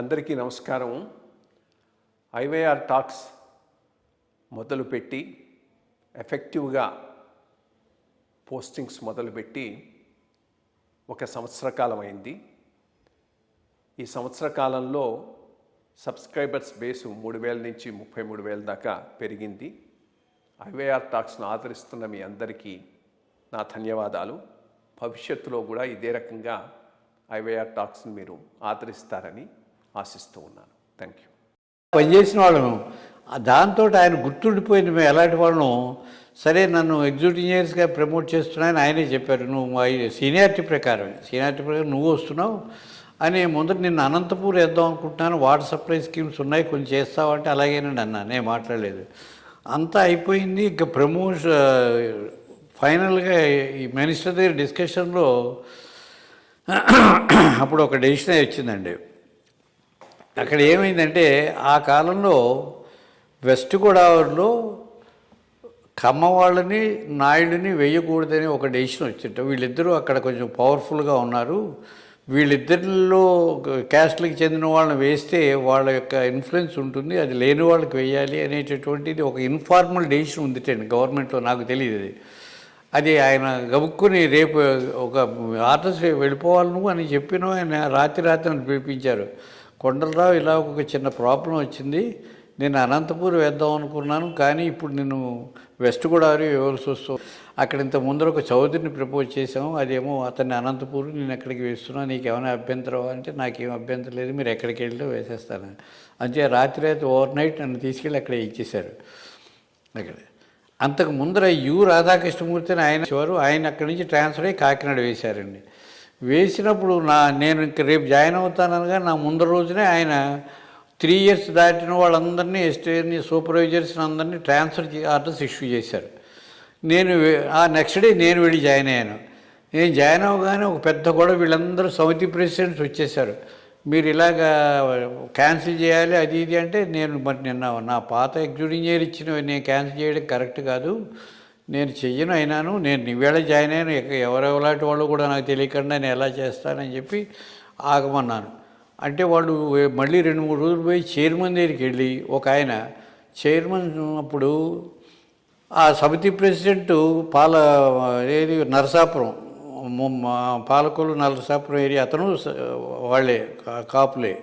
అందరికీ నమస్కారం. IYR talks మొదలుపెట్టి ఎఫెక్టివ్గా పోస్టింగ్స్ మొదలుపెట్టి ఒక సంవత్సర కాలం అయింది. ఈ సంవత్సర కాలంలో సబ్స్క్రైబర్స్ బేసు 3,000 నుంచి 33,000 దాకా పెరిగింది. ఐవైఆర్ టాక్స్ను ఆదరిస్తున్న మీ అందరికీ నా ధన్యవాదాలు. భవిష్యత్తులో కూడా ఇదే రకంగా ఐవైఆర్ టాక్స్ని మీరు ఆదరిస్తారని ఆశిస్తూ ఉన్నాను. Thank you. పనిచేసిన వాళ్ళను దాంతో ఆయన గుర్తుండిపోయింది. మేము ఎలాంటి వాళ్ళను సరే నన్ను ఎగ్జిక్యూటివ్ ఇంజనీర్స్గా ప్రమోట్ చేస్తున్నాయని ఆయనే చెప్పారు. నువ్వు సీనియారిటీ ప్రకారం నువ్వు వస్తున్నావు అని ముందర నిన్ను అనంతపూర్ వేద్దాం అనుకుంటున్నాను, వాటర్ సప్లై స్కీమ్స్ ఉన్నాయి కొంచెం చేస్తావంటే అలాగేనండి అన్నా. నేను మాట్లాడలేదు. అంతా అయిపోయింది. ఇంకా ఫైనల్గా ఈ మినిస్టర్ దగ్గర డిస్కషన్లో అప్పుడు ఒక డెసిషన్ వచ్చిందండి. అక్కడ ఏమైందంటే ఆ కాలంలో వెస్ట్ గోదావరిలో కమ్మ వాళ్ళని నాయుడిని వేయకూడదని ఒక డెసిషన్ వచ్చింట. వీళ్ళిద్దరూ అక్కడ కొంచెం పవర్ఫుల్గా ఉన్నారు, వీళ్ళిద్దరిలో క్యాస్ట్లకు చెందిన వాళ్ళని వేస్తే వాళ్ళ యొక్క ఇన్ఫ్లుయెన్స్ ఉంటుంది, అది లేని వాళ్ళకి వేయాలి అనేటటువంటిది ఒక ఇన్ఫార్మల్ డెసిషన్ ఉందిటండి గవర్నమెంట్లో. నాకు తెలియదు అది ఆయన గబుక్కుని రేపు ఒక ఆర్డర్స్ వెళ్ళిపోవాలి నువ్వు అని చెప్పిన ఆయన రాత్రి నన్ను పిలిపించారు. కొండలరావు ఇలా ఒక చిన్న ప్రాబ్లం వచ్చింది, నేను అనంతపూర్ వేద్దాం అనుకున్నాను కానీ ఇప్పుడు నేను వెస్ట్ గోదావరి ఇవ్వాల్సి వస్తుంది. అక్కడ ఇంత ముందర ఒక చౌదరిని ప్రపోజ్ చేసాము, అదేమో అతన్ని అనంతపూర్ నేను ఎక్కడికి వేస్తున్నా, నీకేమైనా అభ్యంతరం అంటే నాకేం అభ్యంతరం లేదు, మీరు ఎక్కడికి వెళ్ళి వేసేస్తాను. అంతే రాత్రి ఓవర్ నైట్ నన్ను తీసుకెళ్ళి అక్కడ ఇచ్చేశారు. అక్కడ అంతకు ముందర రాధాకృష్ణమూర్తిని ఆయన అక్కడి నుంచి ట్రాన్స్ఫర్ అయ్యి కాకినాడ వేశారండి. వేసినప్పుడు నేను ఇంక రేపు జాయిన్ అవుతాననగా నా ముందర రోజునే ఆయన 3 years దాటిన వాళ్ళందరినీ ఎస్టేని సూపర్వైజర్స్ని అందరినీ ట్రాన్స్ఫర్ ఆర్డర్స్ ఇష్యూ చేశారు. నేను ఆ నెక్స్ట్ డే నేను వెళ్ళి జాయిన్ అయ్యాను. నేను జాయిన్ అవ్వగానే ఒక పెద్ద కూడా వీళ్ళందరూ సమితి ప్రెసిడెంట్స్ వచ్చేసారు, మీరు ఇలాగా క్యాన్సిల్ చేయాలి అది ఇది అంటే, నేను మరి నిన్న నా పాత ఎగ్జిక్యూటివ్ ఇంజనీర్ ఇచ్చిన నేను క్యాన్సిల్ చేయడం కరెక్ట్ కాదు, నేను చెయ్యను అయినాను, నేను ఈవేళ జాయిన్ అయ్యాను, ఎవరెవలాంటి వాళ్ళు కూడా నాకు తెలియకుండా నేను ఎలా చేస్తానని చెప్పి ఆగమన్నాను. అంటే వాళ్ళు మళ్ళీ 2-3 రోజులు పోయి చైర్మన్ దగ్గరికి వెళ్ళి ఒక ఆయన చైర్మన్ అప్పుడు ఆ సమితి ప్రెసిడెంట్ నరసాపురం పాలకొల్లు నరసాపురం ఏరియా అతను వాళ్ళే కాపులే,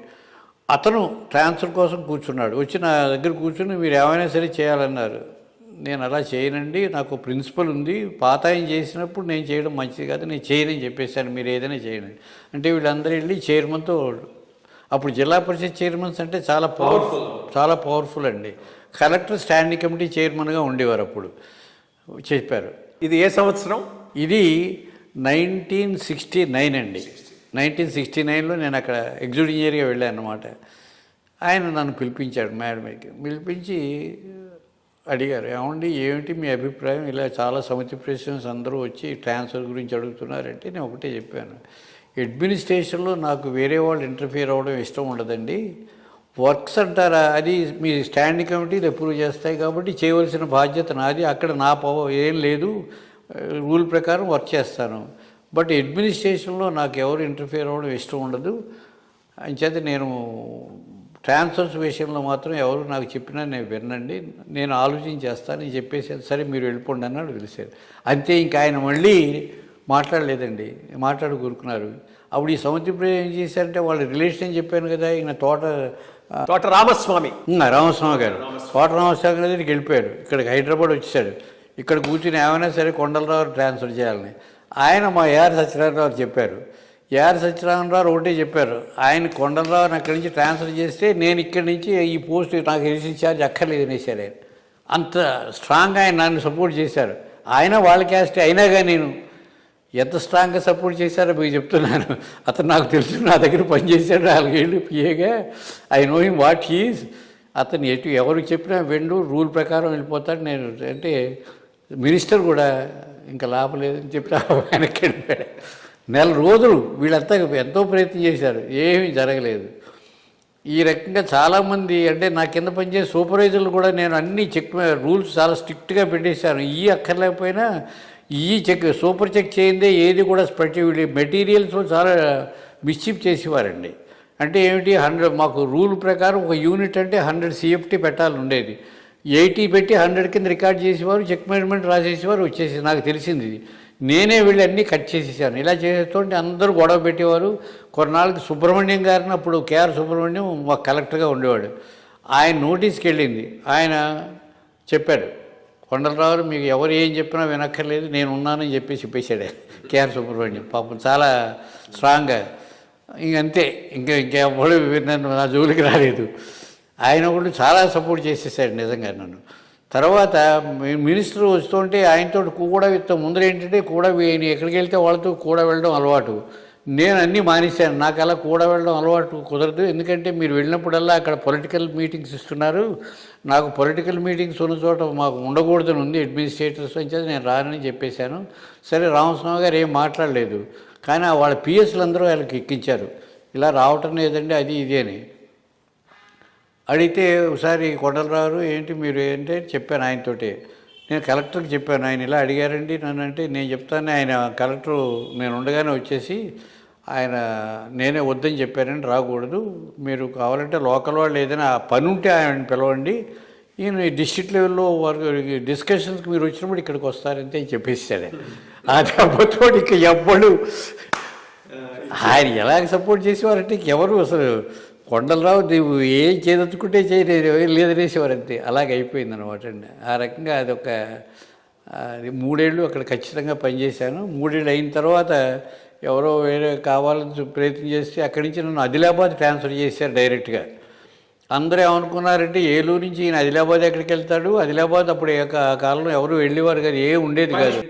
అతను ట్రాన్స్ఫర్ కోసం కూర్చున్నాడు. వచ్చి నా దగ్గర కూర్చుని మీరు ఏమైనా సరే చేయాలన్నారు. నేను అలా చేయనండి, నాకు ప్రిన్సిపల్ ఉంది, పాత ఆయన చేసినప్పుడు నేను చేయడం మంచిది కాదు, నేను చేయనని చెప్పేశాను, మీరు ఏదైనా చేయండి అంటే వీళ్ళందరూ వెళ్ళి చైర్మన్తో, అప్పుడు జిల్లా పరిషత్ చైర్మన్స్ అంటే చాలా పవర్ఫుల్ అండి. కలెక్టర్ స్టాండింగ్ కమిటీ చైర్మన్గా ఉండేవారు అప్పుడు. చెప్పారు. ఇది ఏ సంవత్సరం? ఇది 1969 అండి. 1969లో నేను అక్కడ ఎగ్జిక్యూటివ్ ఇంజనీర్గా వెళ్ళాను అన్నమాట. ఆయన నన్ను పిలిపించాడు మేడంకి. పిలిపించి అడిగారు, ఏమండి ఏమిటి మీ అభిప్రాయం, ఇలా చాలా సమితి ప్రెసిడెంట్స్ అందరూ వచ్చి ట్రాన్స్ఫర్ గురించి అడుగుతున్నారంటే నేను ఒకటే చెప్పాను, అడ్మినిస్ట్రేషన్లో నాకు వేరే వాళ్ళు ఇంటర్ఫియర్ అవ్వడం ఇష్టం ఉండదండి, వర్క్స్ అంటారా అది మీ స్టాండింగ్ కమిటీలు అప్రూవ్ చేస్తాయి కాబట్టి చేయవలసిన బాధ్యత నాది, అక్కడ నా ఏం లేదు, రూల్ ప్రకారం వర్క్ చేస్తాను, బట్ అడ్మినిస్ట్రేషన్లో నాకు ఎవరు ఇంటర్ఫియర్ అవ్వడం ఇష్టం ఉండదు, అంచేత నేను ట్రాన్స్ఫర్స్ విషయంలో మాత్రం ఎవరు నాకు చెప్పినా నేను వినండి, నేను ఆలోచించేస్తానని చెప్పేసి సరే మీరు వెళ్ళిపోండి అన్నాడు. పిలిచారు. అంతే ఇంకా ఆయన మళ్ళీ మాట్లాడలేదండి, కూరుకున్నారు. అప్పుడు ఈ సమితి ఏం చేశారంటే వాళ్ళ రిలేషన్ అని చెప్పాను కదా, ఈయన తోట రామస్వామి గారు తోట రామస్వామి గారి దగ్గరికి వెళ్ళిపోయాడు. ఇక్కడికి హైదరాబాద్ వచ్చేసాడు. ఇక్కడ కూర్చుని ఏమైనా సరే కొండలరావు ట్రాన్స్ఫర్ చేయాలని ఆయన మా ఏఆర్ సత్యనారాయణరావు చెప్పారు. ఏఆర్ సత్యనారాయణరావు ఒకటే చెప్పారు, ఆయన కొండలరావుని అక్కడి నుంచి ట్రాన్స్ఫర్ చేస్తే నేను ఇక్కడి నుంచి ఈ పోస్ట్ నాకు ఎడిషన్ ఛార్జ్ అక్కర్లేదు అనేసారు. ఆయన అంత స్ట్రాంగ్గా ఆయన నన్ను సపోర్ట్ చేశారు. ఆయన వాళ్ళ క్యాస్ట్ అయినా కానీ నేను ఎంత స్ట్రాంగ్గా సపోర్ట్ చేశారో మీకు చెప్తున్నాను. అతను నాకు తెలుసు, నా దగ్గర పనిచేశాడు 4 ఏళ్ళు పిఏగా. I know him what he's. అతను ఎవరికి చెప్పినా వెండు రూల్ ప్రకారం వెళ్ళిపోతాడు. నేను అంటే మినిస్టర్ కూడా ఇంకా లాభం లేదని చెప్పి వెనక్కి వెళ్ళిపోయాడు. 4 రోజులు వీళ్ళంతా ఎంతో ప్రయత్నం చేశారు, ఏమీ జరగలేదు. ఈ రకంగా చాలామంది అంటే నా కింద పనిచేసే సూపర్వైజర్లు కూడా నేను అన్నీ రూల్స్ చాలా స్ట్రిక్ట్గా పెట్టేశాను. అక్కర్లేకపోయినా సూపర్ చెక్ చేయిందే ఏది కూడా వీళ్ళు మెటీరియల్స్లో చాలా మిస్చీఫ్ చేసేవారండి. అంటే ఏమిటి 100 మాకు రూల్ ప్రకారం ఒక యూనిట్ అంటే 100 CFT పెట్టాలని ఉండేది. 80 పెట్టి 100 కింద రికార్డ్ చేసేవారు, చెక్ మేనేజ్మెంట్ రాసేసేవారు, వచ్చేసి నాకు తెలిసింది ఇది. నేనే వీళ్ళు అన్నీ కట్ చేసేసాను. ఇలా చేసేస్తుంటే అందరూ గొడవ పెట్టేవారు. కొన్నాళ్ళకి సుబ్రహ్మణ్యం గారిని, అప్పుడు కేఆర్ సుబ్రహ్మణ్యం మాకు కలెక్టర్గా ఉండేవాడు, ఆయన నోటీస్కి వెళ్ళింది. ఆయన చెప్పాడు, కొండలరావు మీకు ఎవరు ఏం చెప్పినా వినక్కర్లేదు, నేను ఉన్నానని చెప్పేసాడు కేఆర్ సుబ్రహ్మణ్యం. పాపం చాలా స్ట్రాంగ్గా. ఇంకంతే, ఇంకెవరు నన్ను నా జోలికి రాలేదు. ఆయన కూడా చాలా సపోర్ట్ చేసేసాడు నిజంగా నన్ను. తర్వాత మినిస్టర్ వస్తుంటే ఆయనతో కూడా ముందర ఏంటంటే కూడా ఎక్కడికి వెళ్తే వాళ్ళతో కూడా వెళ్ళడం అలవాటు. నేను అన్నీ మానేశాను. నాకు అలా కూడా వెళ్ళడం అలవాటు కుదరదు. ఎందుకంటే మీరు వెళ్ళినప్పుడల్లా అక్కడ పొలిటికల్ మీటింగ్స్ ఇస్తున్నారు, నాకు పొలిటికల్ మీటింగ్స్ ఉన్న చోట మాకు ఉండకూడదని ఉంది అడ్మినిస్ట్రేటర్స్ వచ్చేది, నేను రానని చెప్పేశాను. సరే, రామస్వామి గారు ఏం మాట్లాడలేదు. కానీ వాళ్ళ పిఎస్లు అందరూ వాళ్ళకి ఎక్కించారు, ఇలా రావటం లేదండి అది ఇది అని. అడిగితే ఒకసారి కొండలరావు ఏంటి మీరు ఏంటి చెప్పాను ఆయనతోటి. నేను కలెక్టర్కి చెప్పాను, ఆయన ఇలా అడిగారండి నన్ను. అంటే నేను చెప్తాను, ఆయన కలెక్టరు నేను ఉండగానే వచ్చేసి ఆయన నేనే వద్దని చెప్పానండి, రాకూడదు, మీరు కావాలంటే లోకల్ వాళ్ళు ఏదైనా పని ఉంటే ఆయన పిలవండి, ఈయన డిస్ట్రిక్ట్ లెవెల్లో వారికి డిస్కషన్స్కి మీరు వచ్చినప్పుడు ఇక్కడికి వస్తారంటే చెప్పేసాడు. ఆ దెబ్బతో ఇక ఎవ్వడు ఆయన ఎలాగ సపోర్ట్ చేసేవారంటే ఎవరు అసలు కొండలరావు నువ్వు ఏం చేదెత్తుకుంటే చేయలేదు లేదనేసేవారంతే. అలాగ అయిపోయింది అనమాట అండి. ఆ రకంగా అదొక 3 ఏళ్ళు అక్కడ ఖచ్చితంగా పనిచేశాను. 3 ఏళ్ళు అయిన తర్వాత ఎవరో వేరే కావాలని ప్రయత్నం చేస్తే అక్కడి నుంచి నన్ను ఆదిలాబాద్ ట్రాన్స్ఫర్ చేశారు డైరెక్ట్గా. అందరూ ఏమనుకున్నారంటే ఏలూరు నుంచి ఈయన ఆదిలాబాద్ ఎక్కడికి వెళ్తాడు, ఆదిలాబాద్ అప్పుడు ఆ కాలంలో ఎవరు వెళ్ళేవారు కాదు, ఉండేది కాదు.